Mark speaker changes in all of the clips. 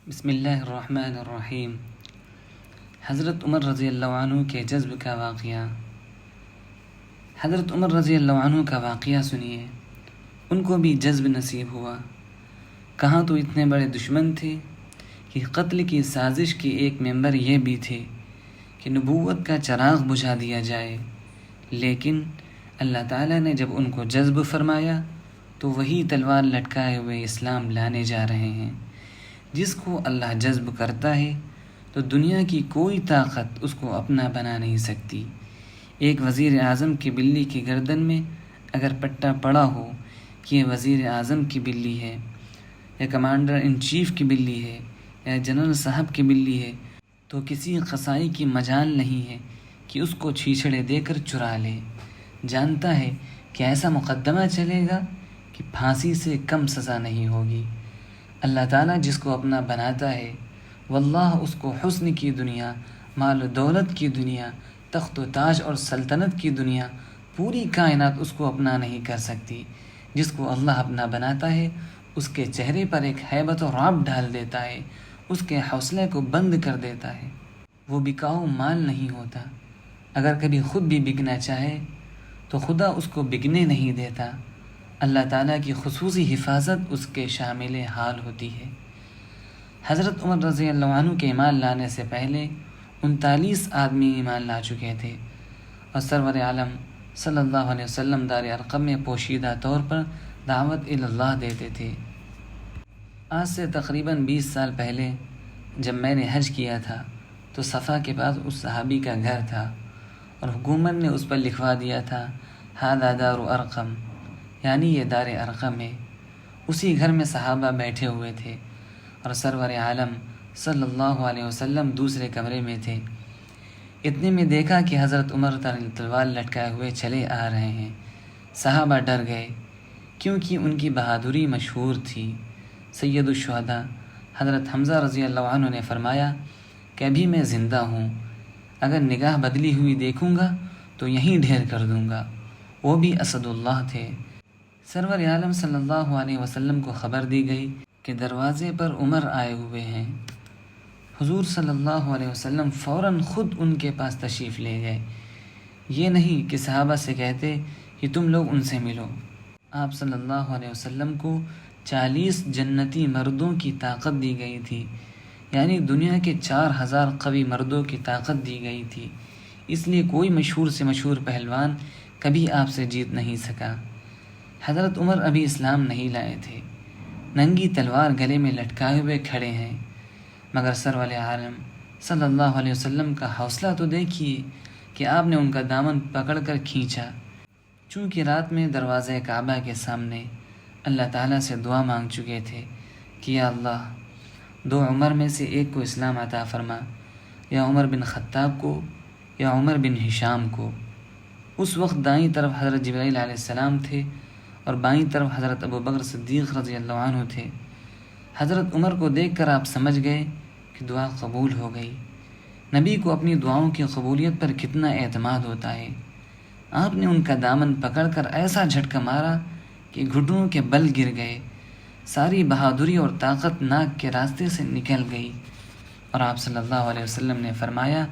Speaker 1: بسم اللہ الرحمن الرحیم۔ حضرت عمر رضی اللہ عنہ کے جذب کا واقعہ۔ حضرت عمر رضی اللہ عنہ کا واقعہ سنیے۔ ان کو بھی جذب نصیب ہوا۔ کہاں تو اتنے بڑے دشمن تھے کہ قتل کی سازش کی ایک ممبر یہ بھی تھے کہ نبوت کا چراغ بجھا دیا جائے، لیکن اللہ تعالیٰ نے جب ان کو جذب فرمایا تو وہی تلوار لٹکائے ہوئے اسلام لانے جا رہے ہیں۔ جس کو اللہ جذب کرتا ہے تو دنیا کی کوئی طاقت اس کو اپنا بنا نہیں سکتی۔ ایک وزیر اعظم کی بلی کی گردن میں اگر پٹا پڑا ہو کہ یہ وزیر اعظم کی بلی ہے یا کمانڈر ان چیف کی بلی ہے یا جنرل صاحب کی بلی ہے تو کسی قصائی کی مجال نہیں ہے کہ اس کو چھیچڑے دے کر چرا لے۔ جانتا ہے کہ ایسا مقدمہ چلے گا کہ پھانسی سے کم سزا نہیں ہوگی۔ اللہ تعالیٰ جس کو اپنا بناتا ہے واللہ اس کو حسن کی دنیا، مال و دولت کی دنیا، تخت و تاج اور سلطنت کی دنیا، پوری کائنات اس کو اپنا نہیں کر سکتی۔ جس کو اللہ اپنا بناتا ہے اس کے چہرے پر ایک ہیبت و رعب ڈال دیتا ہے، اس کے حوصلے کو بند کر دیتا ہے۔ وہ بکاؤ مال نہیں ہوتا۔ اگر کبھی خود بھی بکنا چاہے تو خدا اس کو بکنے نہیں دیتا۔ اللہ تعالیٰ کی خصوصی حفاظت اس کے شامل حال ہوتی ہے۔ حضرت عمر رضی اللہ عنہ کے ایمان لانے سے پہلے 39 آدمی ایمان لا چکے تھے اور سرور عالم صلی اللہ علیہ وسلم دار ارقم میں پوشیدہ طور پر دعوت اللہ دیتے تھے۔ آج سے تقریباً 20 سال پہلے جب میں نے حج کیا تھا تو صفا کے پاس اس صحابی کا گھر تھا اور حکومت نے اس پر لکھوا دیا تھا ھذا دار ارقم، یعنی یہ دار ارقم ہے۔ اسی گھر میں صحابہ بیٹھے ہوئے تھے اور سرور عالم صلی اللہ علیہ وسلم دوسرے کمرے میں تھے۔ اتنے میں دیکھا کہ حضرت عمر تلوار لٹکائے ہوئے چلے آ رہے ہیں۔ صحابہ ڈر گئے کیونکہ ان کی بہادری مشہور تھی۔ سید الشہداء حضرت حمزہ رضی اللہ عنہ نے فرمایا کہ ابھی میں زندہ ہوں، اگر نگاہ بدلی ہوئی دیکھوں گا تو یہیں ڈھیر کر دوں گا۔ وہ بھی اسد اللہ تھے۔ سرور عالم صلی اللہ علیہ وسلم کو خبر دی گئی کہ دروازے پر عمر آئے ہوئے ہیں۔ حضور صلی اللہ علیہ وسلم فوراً خود ان کے پاس تشریف لے گئے۔ یہ نہیں کہ صحابہ سے کہتے کہ تم لوگ ان سے ملو۔ آپ صلی اللہ علیہ وسلم کو 40 جنتی مردوں کی طاقت دی گئی تھی، یعنی دنیا کے 4000 قوی مردوں کی طاقت دی گئی تھی۔ اس لیے کوئی مشہور سے مشہور پہلوان کبھی آپ سے جیت نہیں سکا۔ حضرت عمر ابھی اسلام نہیں لائے تھے، ننگی تلوار گلے میں لٹکائے ہوئے کھڑے ہیں، مگر سرور عالم صلی اللہ علیہ وسلم کا حوصلہ تو دیکھیے کہ آپ نے ان کا دامن پکڑ کر کھینچا۔ چونکہ رات میں دروازہ کعبہ کے سامنے اللہ تعالیٰ سے دعا مانگ چکے تھے کہ یا اللہ 2 عمر میں سے ایک کو اسلام عطا فرما، یا عمر بن خطاب کو یا عمر بن ہشام کو۔ اس وقت دائیں طرف حضرت جبرائیل علیہ السلام تھے اور بائیں طرف حضرت ابوبکر صدیق رضی اللہ عنہ تھے۔ حضرت عمر کو دیکھ کر آپ سمجھ گئے کہ دعا قبول ہو گئی۔ نبی کو اپنی دعاؤں کی قبولیت پر کتنا اعتماد ہوتا ہے۔ آپ نے ان کا دامن پکڑ کر ایسا جھٹکا مارا کہ گھٹنوں کے بل گر گئے، ساری بہادری اور طاقت ناک کے راستے سے نکل گئی، اور آپ صلی اللہ علیہ وسلم نے فرمایا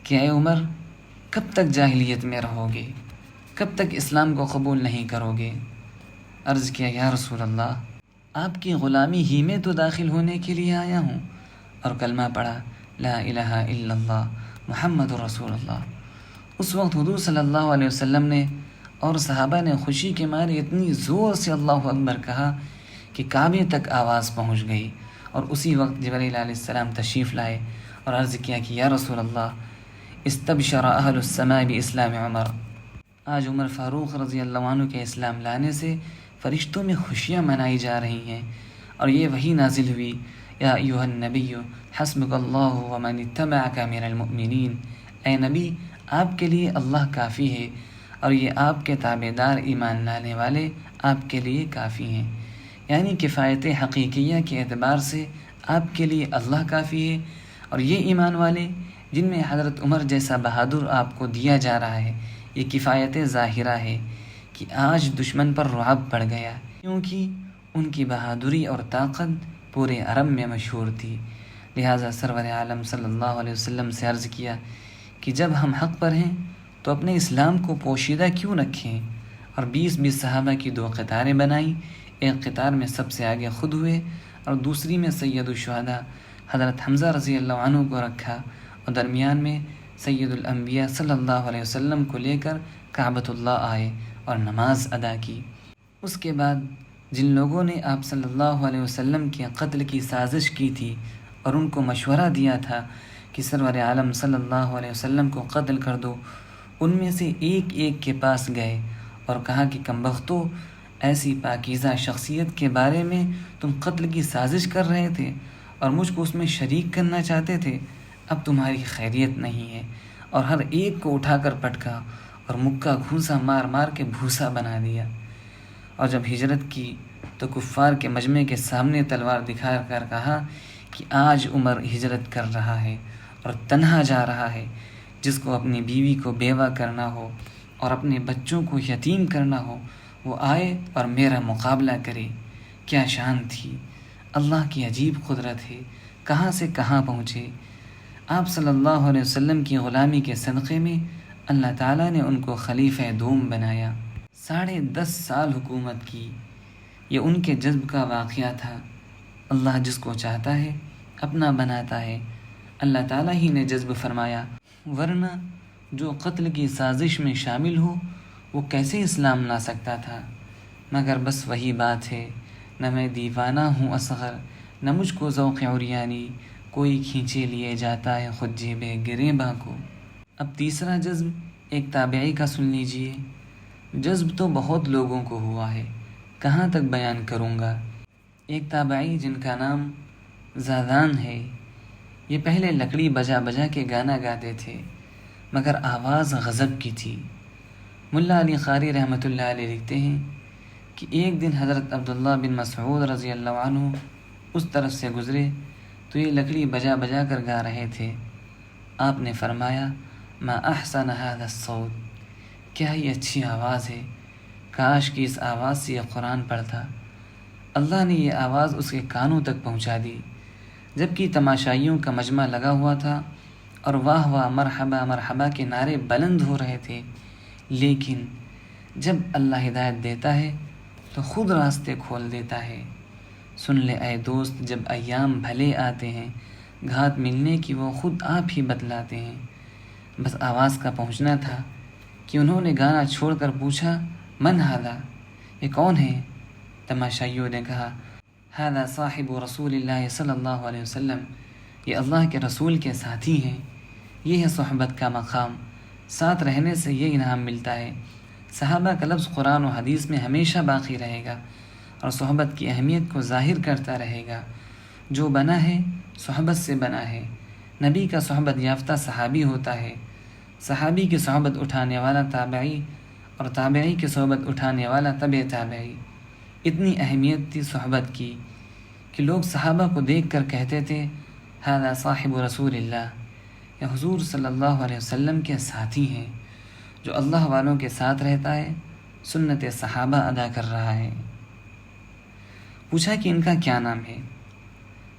Speaker 1: کہ اے عمر، کب تک جاہلیت میں رہو گے؟ کب تک اسلام کو قبول نہیں کرو گے؟ عرض کیا یا رسول اللہ، آپ کی غلامی ہی میں تو داخل ہونے کے لیے آیا ہوں، اور کلمہ پڑھا لا الہ الا اللہ محمد رسول اللہ۔ اس وقت حضور صلی اللہ علیہ وسلم نے اور صحابہ نے خوشی کے مارے اتنی زور سے اللہ اکبر کہا کہ کعبے تک آواز پہنچ گئی، اور اسی وقت جبرائیل علیہ السلام تشریف لائے اور عرض کیا کہ یا رسول اللہ استبشر اہل السماء باسلام عمر۔ آج عمر فاروق رضی اللہ عنہ کے اسلام لانے سے فرشتوں میں خوشیاں منائی جا رہی ہیں، اور یہ وحی نازل ہوئی یا ایھا النبی حسبک اللہ ومن اتبعک من المؤمنین۔ اے نبی، آپ کے لیے اللہ کافی ہے اور یہ آپ کے تابعدار ایمان لانے والے آپ کے لیے کافی ہیں، یعنی کفایت حقیقیہ کے اعتبار سے آپ کے لیے اللہ کافی ہے، اور یہ ایمان والے جن میں حضرت عمر جیسا بہادر آپ کو دیا جا رہا ہے، یہ کفایت ظاہرہ ہے کہ آج دشمن پر رعب پڑ گیا، کیونکہ ان کی بہادری اور طاقت پورے عرب میں مشہور تھی۔ لہٰذا سرور عالم صلی اللہ علیہ وسلم سے عرض کیا کہ جب ہم حق پر ہیں تو اپنے اسلام کو پوشیدہ کیوں رکھیں، اور 20 صحابہ کی 2 قطاریں بنائیں۔ ایک قطار میں سب سے آگے خود ہوئے اور دوسری میں سید الشہداء حضرت حمزہ رضی اللہ عنہ کو رکھا، اور درمیان میں سید الانبیاء صلی اللہ علیہ وسلم کو لے کر کعبۃ اللہ آئے اور نماز ادا کی۔ اس کے بعد جن لوگوں نے آپ صلی اللہ علیہ وسلم کے قتل کی سازش کی تھی اور ان کو مشورہ دیا تھا کہ سرور عالم صلی اللہ علیہ وسلم کو قتل کر دو، ان میں سے ایک ایک کے پاس گئے اور کہا کہ کمبختو، ایسی پاکیزہ شخصیت کے بارے میں تم قتل کی سازش کر رہے تھے اور مجھ کو اس میں شریک کرنا چاہتے تھے، اب تمہاری خیریت نہیں ہے، اور ہر ایک کو اٹھا کر پٹکا اور مکہ گھونسا مار مار کے بھوسا بنا دیا۔ اور جب ہجرت کی تو کفار کے مجمع کے سامنے تلوار دکھا کر کہا کہ آج عمر ہجرت کر رہا ہے اور تنہا جا رہا ہے، جس کو اپنی بیوی کو بیوہ کرنا ہو اور اپنے بچوں کو یتیم کرنا ہو وہ آئے اور میرا مقابلہ کرے۔ کیا شان تھی، اللہ کی عجیب قدرت ہے، کہاں سے کہاں پہنچے۔ آپ صلی اللہ علیہ وسلم کی غلامی کے صدقے میں اللہ تعالیٰ نے ان کو خلیفہ دوم بنایا۔ 10.5 سال حکومت کی۔ یہ ان کے جذب کا واقعہ تھا۔ اللہ جس کو چاہتا ہے اپنا بناتا ہے، اللہ تعالیٰ ہی نے جذب فرمایا، ورنہ جو قتل کی سازش میں شامل ہو وہ کیسے اسلام لا سکتا تھا۔ مگر بس وہی بات ہے، نہ میں دیوانہ ہوں اصغر، نہ مجھ کو ذوق عریانی، کوئی کھینچے لیے جاتا ہے خود جیب گریباں کو۔ اب تیسرا جذب ایک تابعی کا سن لیجئے۔ جذب تو بہت لوگوں کو ہوا ہے، کہاں تک بیان کروں گا۔ ایک تابعی جن کا نام زادان ہے، یہ پہلے لکڑی بجا بجا کے گانا گاتے تھے، مگر آواز غضب کی تھی۔ ملا علی قاری رحمۃ اللہ علیہ لکھتے ہیں کہ ایک دن حضرت عبداللہ بن مسعود رضی اللہ عنہ اس طرف سے گزرے تو یہ لکڑی بجا بجا کر گا رہے تھے۔ آپ نے فرمایا، ما احسن هذا الصوت، کیا ہی اچھی آواز ہے، کاش کہ اس آواز سے یہ قرآن پڑھتا۔ اللہ نے یہ آواز اس کے کانوں تک پہنچا دی، جبکہ تماشائیوں کا مجمع لگا ہوا تھا اور واہ واہ مرحبا مرحبا کے نعرے بلند ہو رہے تھے۔ لیکن جب اللہ ہدایت دیتا ہے تو خود راستے کھول دیتا ہے۔ سن لے اے دوست، جب ایام بھلے آتے ہیں، گھات ملنے کی وہ خود آپ ہی بتلاتے ہیں۔ بس آواز کا پہنچنا تھا کہ انہوں نے گانا چھوڑ کر پوچھا، من ھذا، یہ کون ہے؟ تماشائیوں نے کہا، ھذا صاحب رسول اللہ صلی اللہ علیہ وسلم، یہ اللہ کے رسول کے ساتھی ہیں۔ یہ ہے صحبت کا مقام، ساتھ رہنے سے یہ انعام ملتا ہے۔ صحابہ کا لفظ قرآن و حدیث میں ہمیشہ باقی رہے گا اور صحبت کی اہمیت کو ظاہر کرتا رہے گا۔ جو بنا ہے صحبت سے بنا ہے۔ نبی کا صحبت یافتہ صحابی ہوتا ہے، صحابی کی صحبت اٹھانے والا تابعی، اور تابعی کی صحبت اٹھانے والا تبع تابعی۔ اتنی اہمیت تھی صحبت کی کہ لوگ صحابہ کو دیکھ کر کہتے تھے، ھذا صاحب رسول اللہ، یہ حضور صلی اللہ علیہ وسلم کے ساتھی ہیں۔ جو اللہ والوں کے ساتھ رہتا ہے سنت صحابہ ادا کر رہا ہے۔ پوچھا کہ ان کا کیا نام ہے؟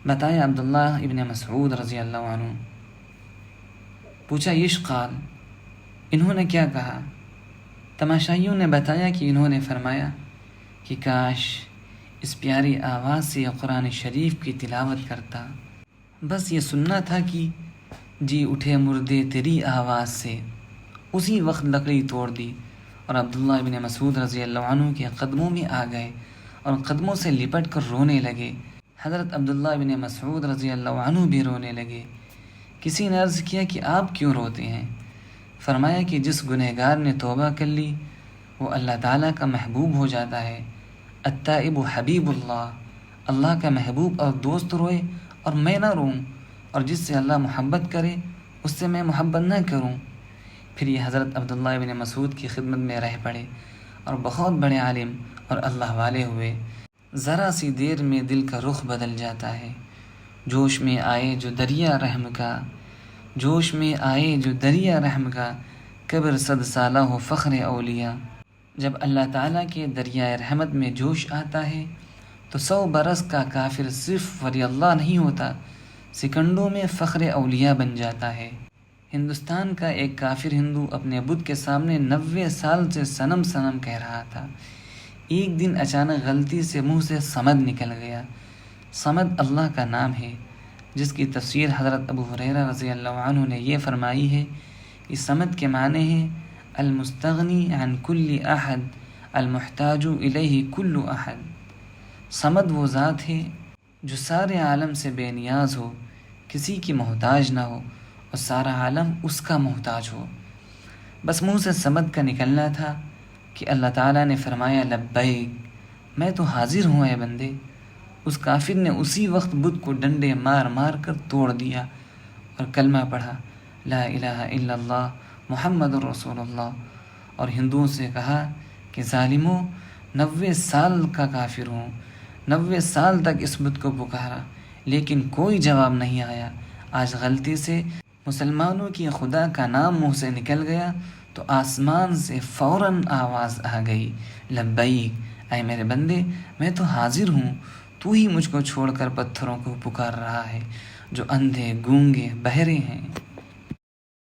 Speaker 1: بتایا عبداللہ ابن مسعود رضی اللہ عنہ۔ پوچھا یش قال، انہوں نے کیا کہا؟ تماشائیوں نے بتایا کہ انہوں نے فرمایا کہ کاش اس پیاری آواز سے یہ قرآن شریف کی تلاوت کرتا، بس یہ سننا تھا کہ جی اٹھے مردے تیری آواز سے۔ اسی وقت لکڑی توڑ دی اور عبداللہ ابن مسعود رضی اللہ عنہ کے قدموں میں آ گئے اور قدموں سے لپٹ کر رونے لگے۔ حضرت عبداللہ ابن مسعود رضی اللہ عنہ بھی رونے لگے۔ کسی نے عرض کیا کہ آپ کیوں روتے ہیں؟ فرمایا کہ جس گنہگار نے توبہ کر لی وہ اللہ تعالیٰ کا محبوب ہو جاتا ہے۔ التائب حبیب اللہ، اللہ کا محبوب اور دوست روئے اور میں نہ روں، اور جس سے اللہ محبت کرے اس سے میں محبت نہ کروں۔ پھر یہ حضرت عبداللہ ابن مسعود کی خدمت میں رہ پڑے اور بہت بڑے عالم اور اللہ والے ہوئے۔ ذرا سی دیر میں دل کا رخ بدل جاتا ہے۔ جوش میں آئے جو دریا رحم کا، جوش میں آئے جو دریا رحم کا، قبر 100 سالہ ہو فخر اولیاء۔ جب اللہ تعالیٰ کے دریائے رحمت میں جوش آتا ہے تو 100 برس کا کافر صرف ولی اللہ نہیں ہوتا، سیکنڈوں میں فخر اولیاء بن جاتا ہے۔ ہندوستان کا ایک کافر ہندو اپنے بت کے سامنے 90 سال سے صنم صنم کہہ رہا تھا۔ ایک دن اچانک غلطی سے منہ سے صمد نکل گیا۔ صمد اللہ کا نام ہے، جس کی تفسیر حضرت ابو ہریرہ رضی اللہ عنہ نے یہ فرمائی ہے کہ صمد کے معنی ہے المستغنی عن کل احد المحتاج الیہ کل احد۔ صمد وہ ذات ہے جو سارے عالم سے بے نیاز ہو، کسی کی محتاج نہ ہو اور سارا عالم اس کا محتاج ہو۔ بس منہ سے صمد کا نکلنا تھا کہ اللہ تعالیٰ نے فرمایا لبیک، میں تو حاضر ہوں اے بندے۔ اس کافر نے اسی وقت بت کو ڈنڈے مار مار کر توڑ دیا اور کلمہ پڑھا، لا الہ الا اللہ محمد الرسول اللہ، اور ہندوؤں سے کہا کہ ظالموں، 90 سال کا کافر ہوں، 90 سال تک اس بت کو پکارا لیکن کوئی جواب نہیں آیا۔ آج غلطی سے مسلمانوں کی خدا کا نام منہ سے نکل گیا تو آسمان سے فوراً آواز آ گئی، لبیک، اے میرے بندے، میں تو حاضر ہوں، تو ہی مجھ کو چھوڑ کر پتھروں کو پکار رہا ہے جو اندھے، گونگے، بہرے ہیں۔